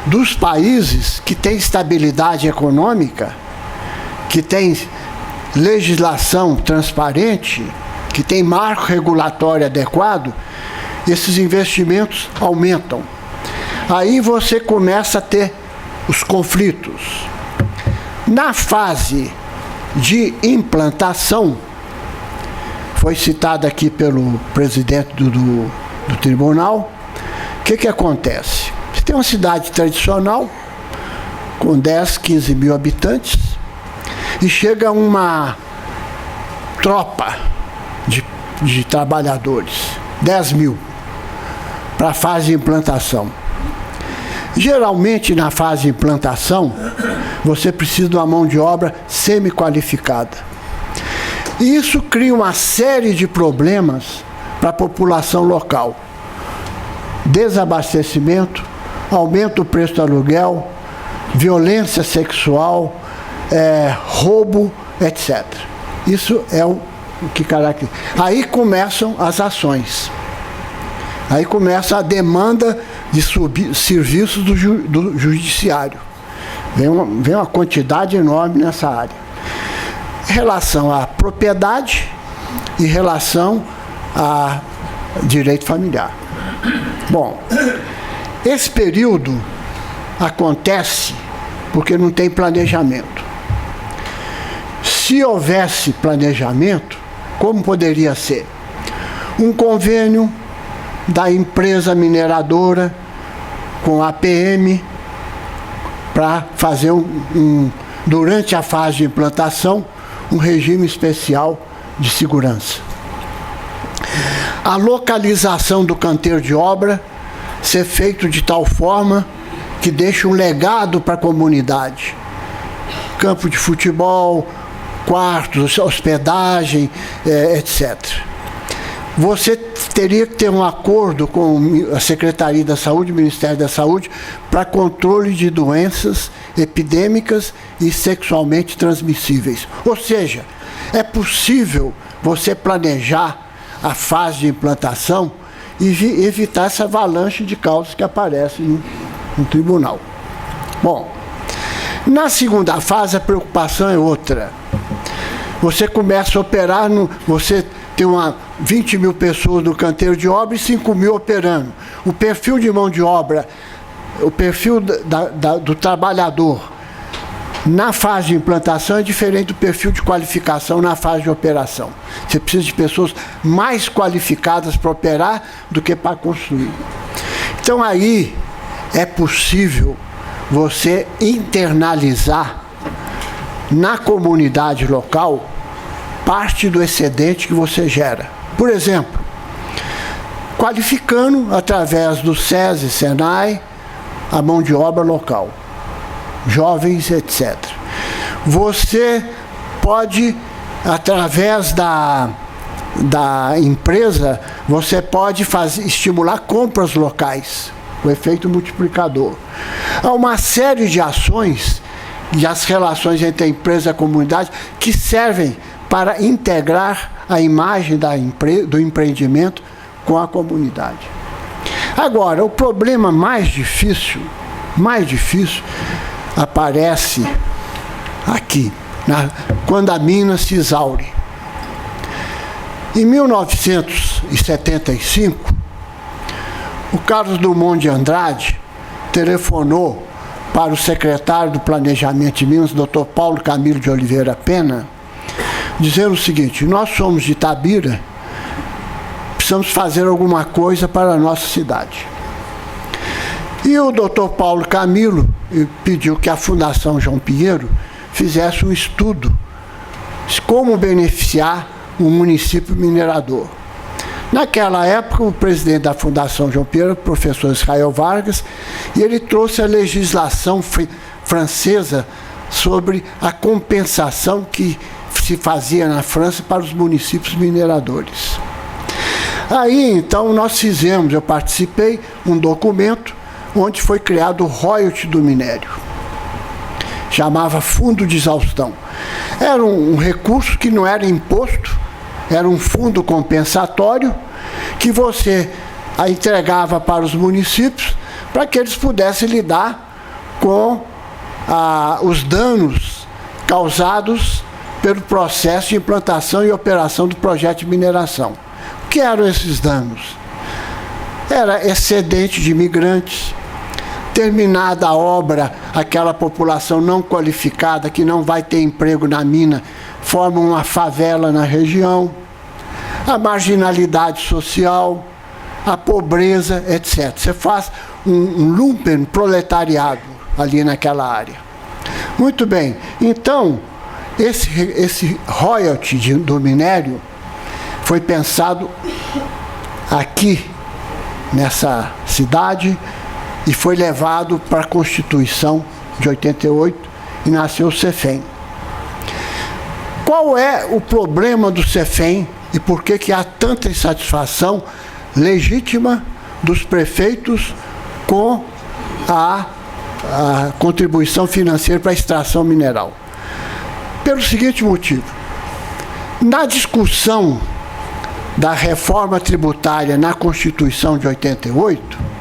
dos países que têm estabilidade econômica, que têm legislação transparente, que têm marco regulatório adequado. Esses investimentos aumentam. Aí você começa a ter os conflitos. Na fase de implantação, foi citado aqui pelo presidente do tribunal, o que acontece? Você tem uma cidade tradicional, com 10, 15 mil habitantes, e chega uma tropa de trabalhadores, 10 mil, para a fase de implantação. Geralmente, na fase de implantação, você precisa de uma mão de obra semi-qualificada. E isso cria uma série de problemas para a população local. Desabastecimento, aumento do preço do aluguel, violência sexual, roubo, etc. Isso é o que caracteriza. Aí começam as ações. Aí começa a demanda de serviços do judiciário. Vem uma quantidade enorme nessa área. Em relação à propriedade e em relação a direito familiar. Bom, esse período acontece porque não tem planejamento. Se houvesse planejamento, como poderia ser? Um convênio da empresa mineradora com a APM para fazer durante a fase de implantação, um regime especial de segurança. A localização do canteiro de obra ser feito de tal forma que deixe um legado para a comunidade. Campo de futebol, quartos, hospedagem, etc. Você teria que ter um acordo com a Secretaria da Saúde, o Ministério da Saúde, para controle de doenças epidêmicas e sexualmente transmissíveis. Ou seja, é possível você planejar a fase de implantação e evitar essa avalanche de causas que aparecem no tribunal. Bom, na segunda fase a preocupação é outra. Você começa a operar, você tem 20 mil pessoas no canteiro de obra e 5 mil operando. O perfil de mão de obra, o perfil do trabalhador na fase de implantação é diferente do perfil de qualificação na fase de operação. Você precisa de pessoas mais qualificadas para operar do que para construir. Então aí é possível você internalizar na comunidade local parte do excedente que você gera. Por exemplo, qualificando através do SESI, SENAI, a mão de obra local, jovens, etc. Você pode, através da empresa, você pode estimular compras locais, o efeito multiplicador. Há uma série de ações e as relações entre a empresa e a comunidade que servem para integrar a imagem do empreendimento com a comunidade. Agora, o problema mais difícil aparece aqui, quando a mina se exaure. Em 1975, o Carlos Drummond de Andrade telefonou para o secretário do Planejamento de Minas, Dr. Paulo Camilo de Oliveira Pena, dizendo o seguinte: nós somos de Itabira, precisamos fazer alguma coisa para a nossa cidade. E o doutor Paulo Camilo pediu que a Fundação João Pinheiro fizesse um estudo de como beneficiar o município minerador. Naquela época, o presidente da Fundação João Pinheiro, o professor Israel Vargas, e ele trouxe a legislação francesa sobre a compensação que se fazia na França para os municípios mineradores. Aí, então, eu participei, um documento onde foi criado o royalty do minério. Chamava Fundo de Exaustão. Era um recurso que não era imposto, era um fundo compensatório que você entregava para os municípios para que eles pudessem lidar com os danos causados pelo processo de implantação e operação do projeto de mineração. O que eram esses danos? Era excedente de imigrantes, terminada a obra, aquela população não qualificada que não vai ter emprego na mina, forma uma favela na região, a marginalidade social, a pobreza, etc. Você faz um lumpen proletariado ali naquela área. Muito bem, então, esse royalty do minério foi pensado aqui, nessa cidade, e foi levado para a Constituição de 88 e nasceu o CEFEM. Qual é o problema do CEFEM e por que há tanta insatisfação legítima dos prefeitos com a contribuição financeira para a extração mineral? Pelo seguinte motivo: na discussão da reforma tributária na Constituição de 88,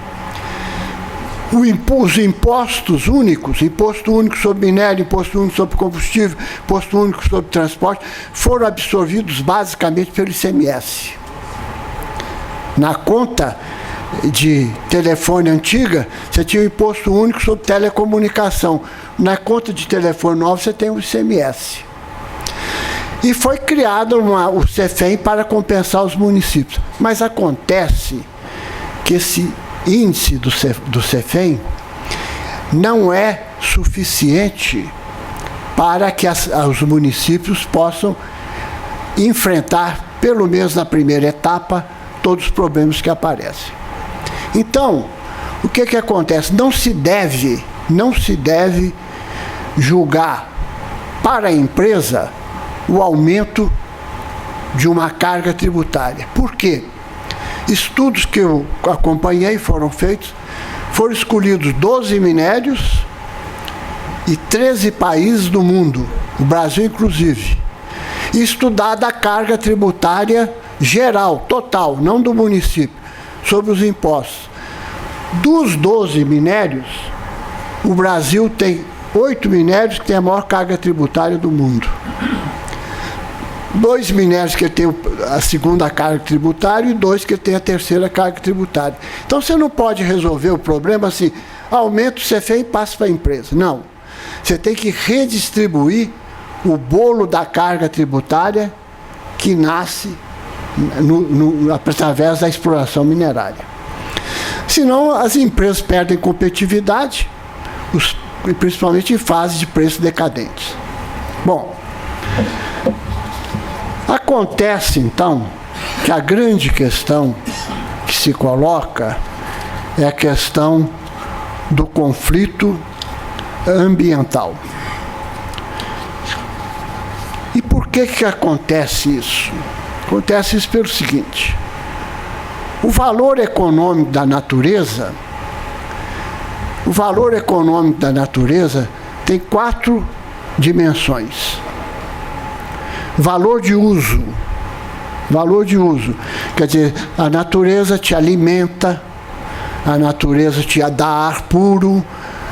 os impostos únicos, imposto único sobre minério, imposto único sobre combustível, imposto único sobre transporte, foram absorvidos basicamente pelo ICMS. Na conta de telefone antiga, você tinha o imposto único sobre telecomunicação. Na conta de telefone nova, você tem o ICMS. E foi criado o CEFEM para compensar os municípios. Mas acontece que esse índice do CEFEM não é suficiente para que os municípios possam enfrentar, pelo menos na primeira etapa, todos os problemas que aparecem. Então, o que acontece? Não se deve julgar para a empresa o aumento de uma carga tributária. Por quê? Estudos que eu acompanhei foram escolhidos 12 minérios e 13 países do mundo, o Brasil inclusive, e estudada a carga tributária geral, total, não do município, sobre os impostos. Dos 12 minérios, o Brasil tem 8 minérios que têm a maior carga tributária do mundo. 2 minérios que têm a segunda carga tributária e 2 que têm a terceira carga tributária. Então você não pode resolver o problema assim, aumenta o CEFEM e passa para a empresa. Não. Você tem que redistribuir o bolo da carga tributária que nasce através da exploração minerária. Senão as empresas perdem competitividade, principalmente em fase de preços decadentes. Bom, acontece, então, que a grande questão que se coloca é a questão do conflito ambiental. E por que acontece isso? Acontece isso pelo seguinte: o valor econômico da natureza tem 4 dimensões. Valor de uso, quer dizer, a natureza te alimenta, a natureza te dá ar puro,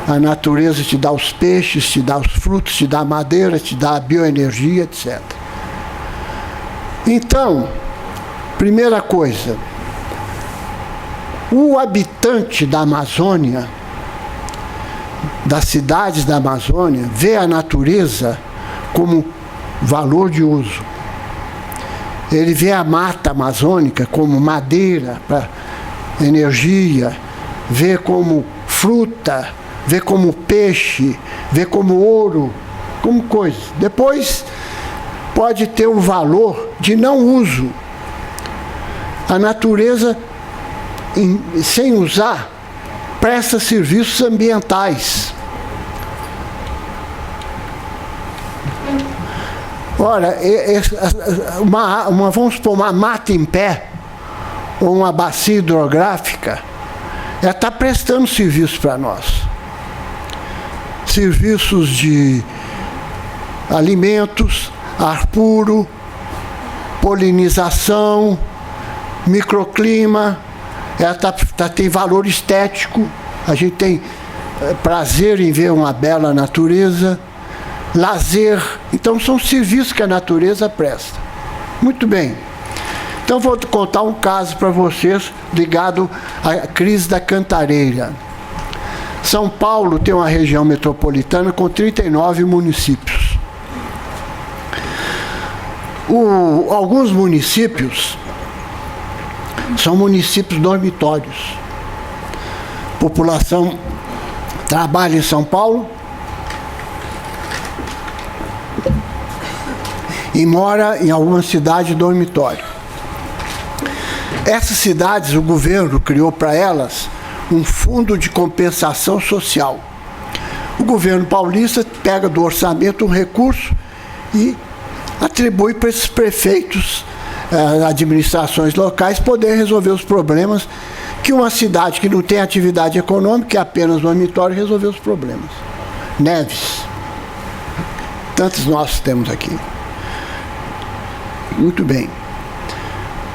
a natureza te dá os peixes, te dá os frutos, te dá a madeira, te dá a bioenergia, etc. Então, primeira coisa, o habitante da Amazônia, das cidades da Amazônia, vê a natureza como valor de uso. Ele vê a mata amazônica como madeira para energia, vê como fruta, vê como peixe, vê como ouro, como coisa. Depois pode ter o valor de não uso. A natureza, sem usar, presta serviços ambientais. Ora, vamos supor uma mata em pé, ou uma bacia hidrográfica, ela está prestando serviço para nós. Serviços de alimentos, ar puro, polinização, microclima, ela tem valor estético, a gente tem prazer em ver uma bela natureza, lazer, então são serviços que a natureza presta. Muito bem. Então vou contar um caso para vocês ligado à crise da cantareira. São Paulo tem uma região metropolitana com 39 municípios. Alguns municípios são municípios dormitórios. A população trabalha em São Paulo e mora em alguma cidade dormitório. Essas cidades, o governo criou para elas um fundo de compensação social. O governo paulista pega do orçamento um recurso e atribui para esses prefeitos, administrações locais, poder resolver os problemas que uma cidade que não tem atividade econômica, que é apenas dormitório, resolver os problemas. Neves. Tantos nós temos aqui. Muito bem.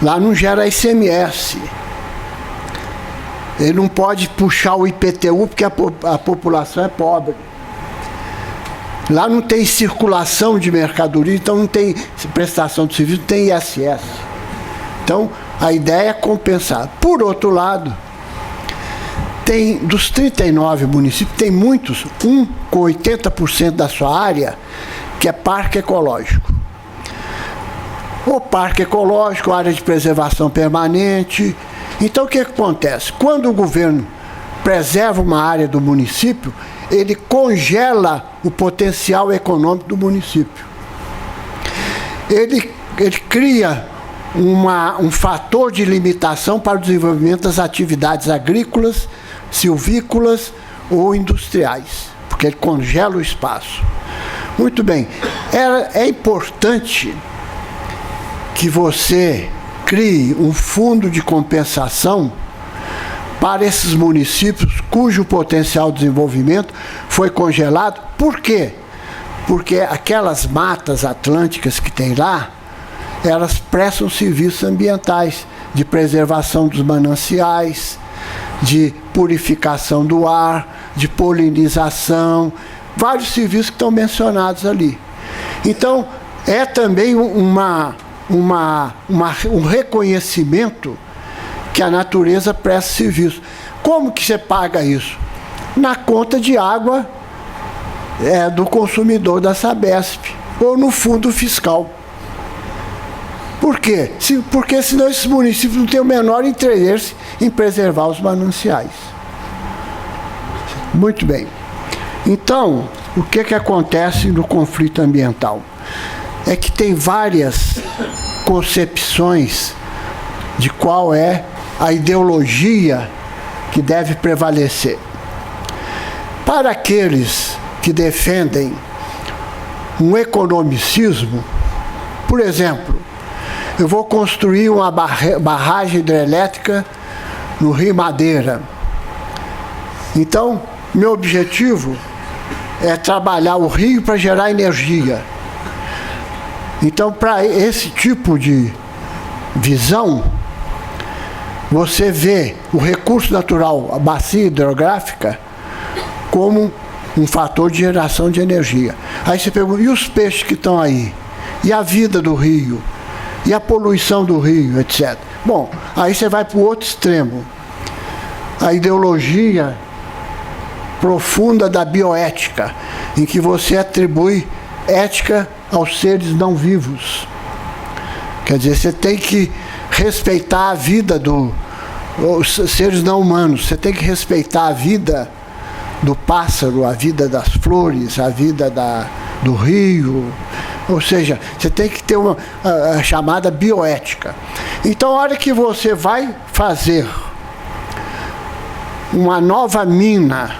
Lá não gera ICMS. Ele não pode puxar o IPTU porque a população é pobre. Lá não tem circulação de mercadoria, então não tem prestação de serviço, não tem ISS. Então, a ideia é compensar. Por outro lado, dos 39 municípios, tem muitos, com 80% da sua área, que é parque ecológico. O parque ecológico, área de preservação permanente. Então, o que acontece? Quando o governo preserva uma área do município, ele congela o potencial econômico do município. Ele cria um fator de limitação para o desenvolvimento das atividades agrícolas, silvícolas ou industriais, porque ele congela o espaço. Muito bem. É importante que você crie um fundo de compensação para esses municípios cujo potencial de desenvolvimento foi congelado. Por quê? Porque aquelas matas atlânticas que tem lá, elas prestam serviços ambientais, de preservação dos mananciais, de purificação do ar, de polinização, vários serviços que estão mencionados ali. Então, é também um reconhecimento que a natureza presta serviço. Como que você paga isso? Na conta de água do consumidor da Sabesp, ou no fundo fiscal. Por quê? Porque senão esses municípios não têm o menor interesse em preservar os mananciais. Muito bem. Então, o que acontece no conflito ambiental? É que tem várias concepções de qual é a ideologia que deve prevalecer. Para aqueles que defendem um economicismo, por exemplo, eu vou construir uma barragem hidrelétrica no Rio Madeira. Então, meu objetivo é trabalhar o rio para gerar energia. Então, para esse tipo de visão, você vê o recurso natural, a bacia hidrográfica, como um fator de geração de energia. Aí você pergunta, e os peixes que estão aí? E a vida do rio? E a poluição do rio, etc. Bom, aí você vai para o outro extremo. A ideologia profunda da bioética, em que você atribui ética aos seres não vivos. Quer dizer, você tem que respeitar a vida dos seres não humanos, você tem que respeitar a vida do pássaro, a vida das flores, a vida do rio. Ou seja, você tem que ter a chamada bioética. Então, a hora que você vai fazer uma nova mina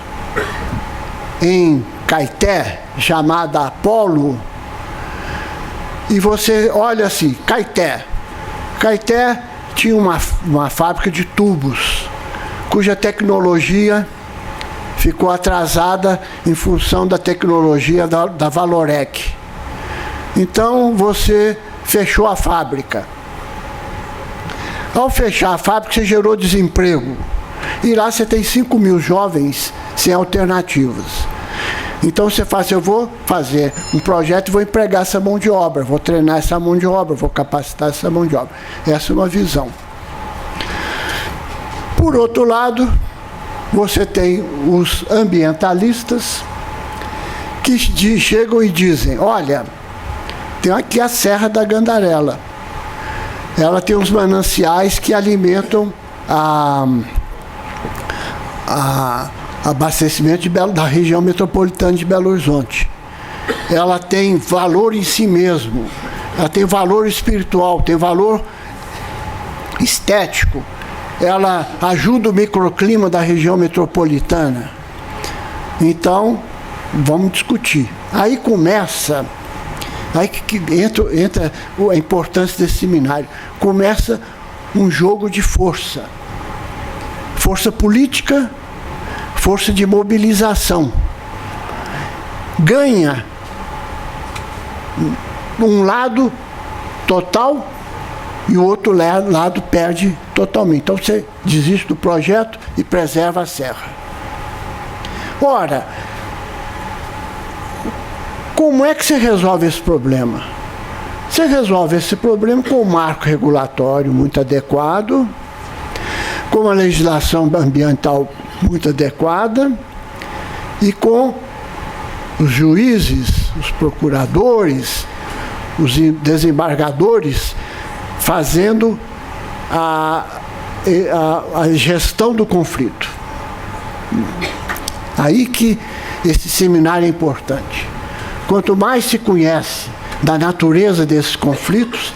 em Caeté, chamada Apolo, e você olha assim, Caeté tinha uma fábrica de tubos, cuja tecnologia ficou atrasada em função da tecnologia da Valorec. Então você fechou a fábrica. Ao fechar a fábrica, você gerou desemprego. E lá você tem 5 mil jovens sem alternativas. Então você fala assim, eu vou fazer um projeto e vou empregar essa mão de obra, vou treinar essa mão de obra, vou capacitar essa mão de obra. Essa é uma visão. Por outro lado, você tem os ambientalistas que chegam e dizem, olha, tem aqui a Serra da Gandarela. Ela tem uns mananciais que alimentam abastecimento da região metropolitana de Belo Horizonte. Ela tem valor em si mesmo, ela tem valor espiritual, tem valor estético, ela ajuda o microclima da região metropolitana. Então, vamos discutir. Aí começa, aí que entra a importância desse seminário, começa um jogo de força. Força política, força de mobilização. Ganha um lado total e o outro lado perde totalmente. Então você desiste do projeto e preserva a serra. Ora, como é que você resolve esse problema? Você resolve esse problema com um marco regulatório muito adequado, com uma legislação ambiental muito adequada e com os juízes, os procuradores, os desembargadores fazendo a gestão do conflito. Aí que esse seminário é importante. Quanto mais se conhece da natureza desses conflitos,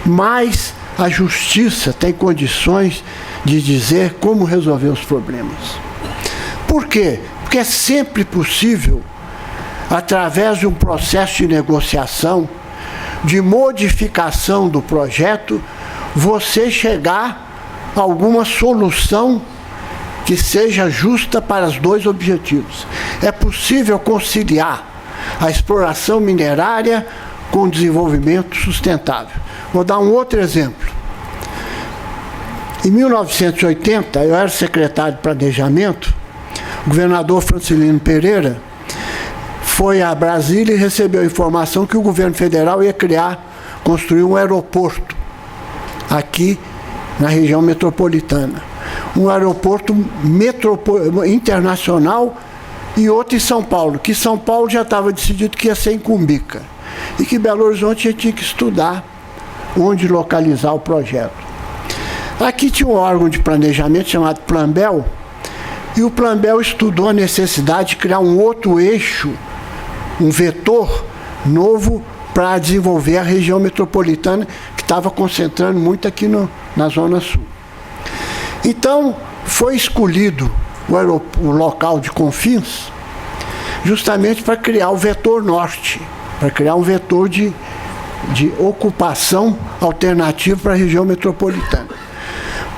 mais a justiça tem condições de dizer como resolver os problemas. Por quê? Porque é sempre possível, através de um processo de negociação, de modificação do projeto, você chegar a alguma solução que seja justa para os dois objetivos. É possível conciliar a exploração minerária com o desenvolvimento sustentável. Vou dar um outro exemplo. Em 1980, eu era secretário de Planejamento, o governador Francelino Pereira foi a Brasília e recebeu a informação que o governo federal ia construir um aeroporto aqui na região metropolitana. Um aeroporto internacional e outro em São Paulo, que São Paulo já estava decidido que ia ser em Cumbica e que Belo Horizonte já tinha que estudar onde localizar o projeto. Aqui tinha um órgão de planejamento chamado Plambel, e o Plambel estudou a necessidade de criar um outro eixo, um vetor novo para desenvolver a região metropolitana, que estava concentrando muito aqui na Zona Sul. Então, foi escolhido o local de Confins justamente para criar o vetor norte, para criar um vetor de ocupação alternativa para a região metropolitana.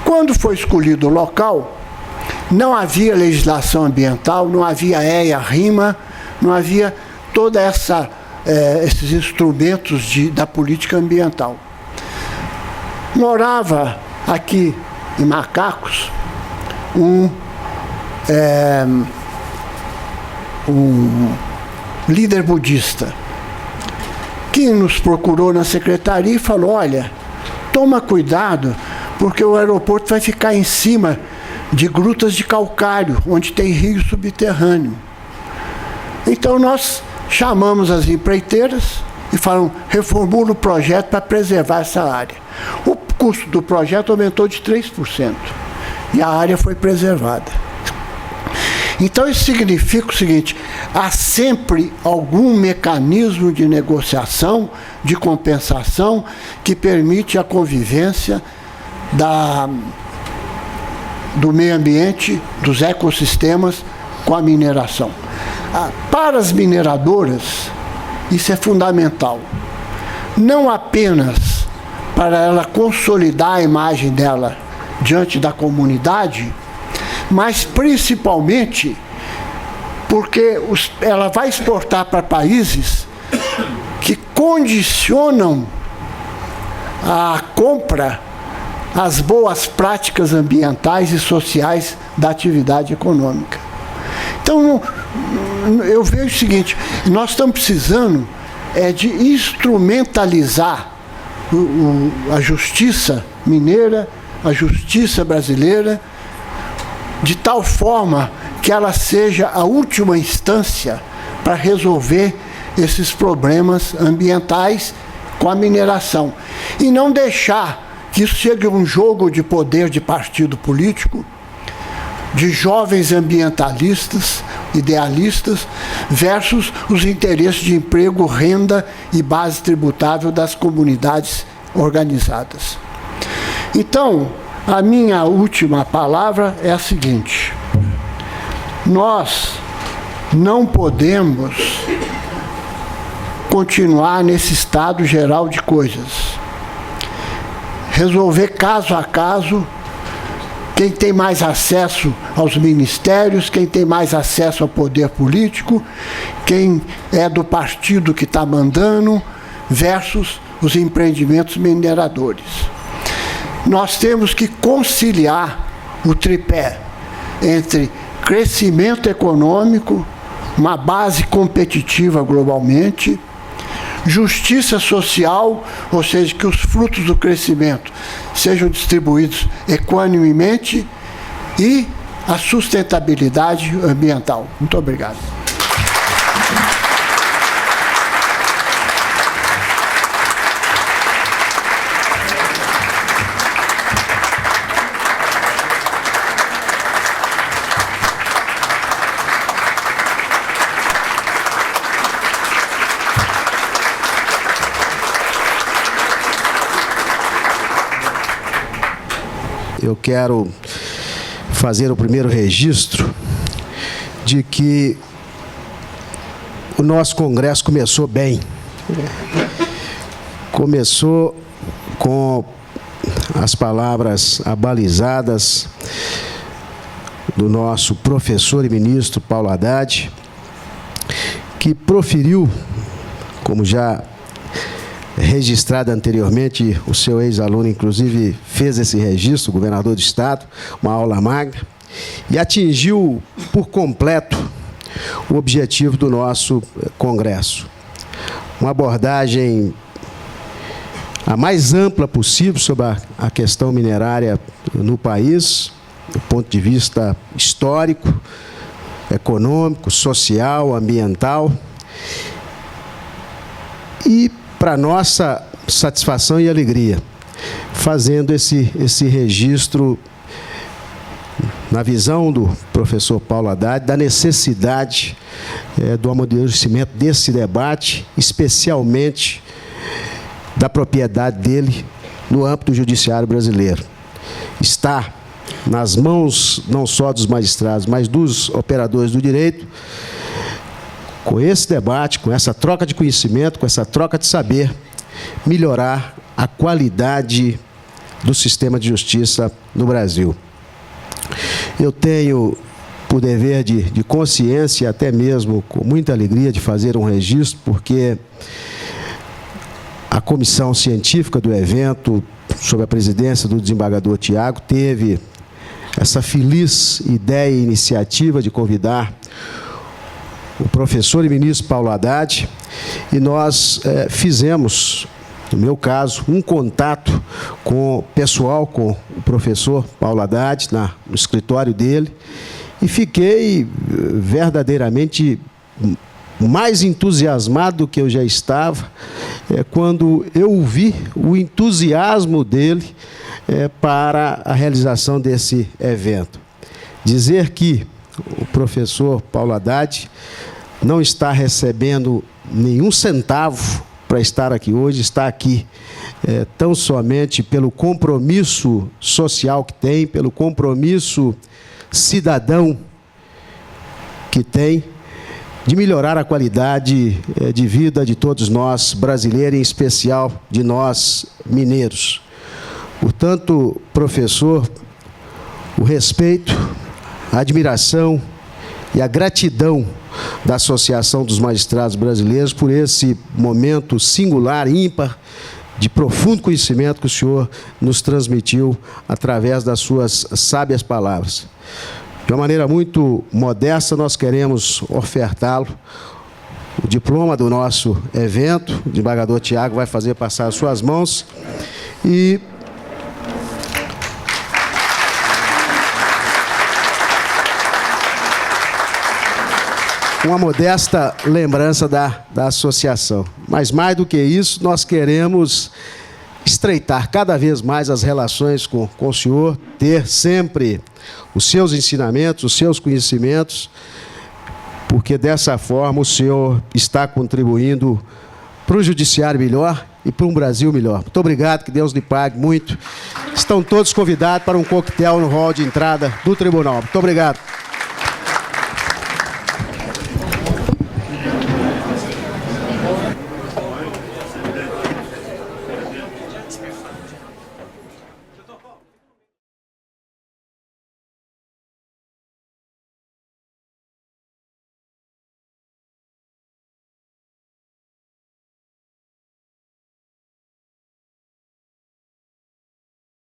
Quando foi escolhido o local, não havia legislação ambiental, não havia EIA-RIMA, não havia toda esses instrumentos da política ambiental. Morava aqui em Macacos um líder budista que nos procurou na secretaria e falou, olha, toma cuidado, porque o aeroporto vai ficar em cima de grutas de calcário, onde tem rio subterrâneo. Então nós chamamos as empreiteiras e falamos, reformula o projeto para preservar essa área. O custo do projeto aumentou de 3% e a área foi preservada. Então isso significa o seguinte, há sempre algum mecanismo de negociação, de compensação, que permite a convivência do meio ambiente, dos ecossistemas com a mineração. Para as mineradoras, isso é fundamental. Não apenas para ela consolidar a imagem dela diante da comunidade, mas principalmente porque ela vai exportar para países que condicionam a compra às boas práticas ambientais e sociais da atividade econômica. Então, eu vejo o seguinte, nós estamos precisando de instrumentalizar a justiça mineira, a justiça brasileira, de tal forma que ela seja a última instância para resolver esses problemas ambientais com a mineração. E não deixar que isso chegue a um jogo de poder de partido político, de jovens ambientalistas, idealistas, versus os interesses de emprego, renda e base tributável das comunidades organizadas. Então, a minha última palavra é a seguinte: nós não podemos continuar nesse estado geral de coisas. Resolver caso a caso quem tem mais acesso aos ministérios, quem tem mais acesso ao poder político, quem é do partido que está mandando, versus os empreendimentos mineradores. Nós temos que conciliar o tripé entre crescimento econômico, uma base competitiva globalmente, justiça social, ou seja, que os frutos do crescimento sejam distribuídos equanimemente, e a sustentabilidade ambiental. Muito obrigado. Eu quero fazer o primeiro registro de que o nosso congresso começou bem. Começou com as palavras abalizadas do nosso professor e ministro Paulo Haddad, que proferiu, como já registrado anteriormente, o seu ex-aluno, inclusive, fez esse registro, o governador do estado, uma aula magna, e atingiu por completo o objetivo do nosso congresso. Uma abordagem a mais ampla possível sobre a questão minerária no país, do ponto de vista histórico, econômico, social, ambiental, e para nossa satisfação e alegria, fazendo esse registro na visão do professor Paulo Haddad, da necessidade do amadurecimento desse debate, especialmente da propriedade dele no âmbito do judiciário brasileiro. Está nas mãos não só dos magistrados, mas dos operadores do direito, com esse debate, com essa troca de conhecimento, com essa troca de saber, melhorar a qualidade do sistema de justiça no Brasil. Eu tenho por dever de consciência, até mesmo com muita alegria, de fazer um registro, porque a comissão científica do evento, sob a presidência do desembargador Tiago, teve essa feliz ideia e iniciativa de convidar o professor e ministro Paulo Haddad, e nós fizemos, no meu caso, um contato com o pessoal, com o professor Paulo Haddad, no escritório dele, e fiquei verdadeiramente mais entusiasmado do que eu já estava, quando eu vi o entusiasmo dele para a realização desse evento. Dizer que o professor Paulo Haddad não está recebendo nenhum centavo para estar aqui hoje, está aqui tão somente pelo compromisso social que tem, pelo compromisso cidadão que tem, de melhorar a qualidade de vida de todos nós brasileiros, em especial de nós mineiros. Portanto, professor, o respeito, a admiração e a gratidão da Associação dos Magistrados Brasileiros por esse momento singular, ímpar, de profundo conhecimento que o senhor nos transmitiu através das suas sábias palavras. De uma maneira muito modesta, nós queremos ofertá-lo o diploma do nosso evento. O desembargador Tiago vai fazer passar as suas mãos e uma modesta lembrança da associação. Mas mais do que isso, nós queremos estreitar cada vez mais as relações com o senhor, ter sempre os seus ensinamentos, os seus conhecimentos, porque dessa forma o senhor está contribuindo para um judiciário melhor e para um Brasil melhor. Muito obrigado, que Deus lhe pague muito. Estão todos convidados para um coquetel no hall de entrada do tribunal. Muito obrigado.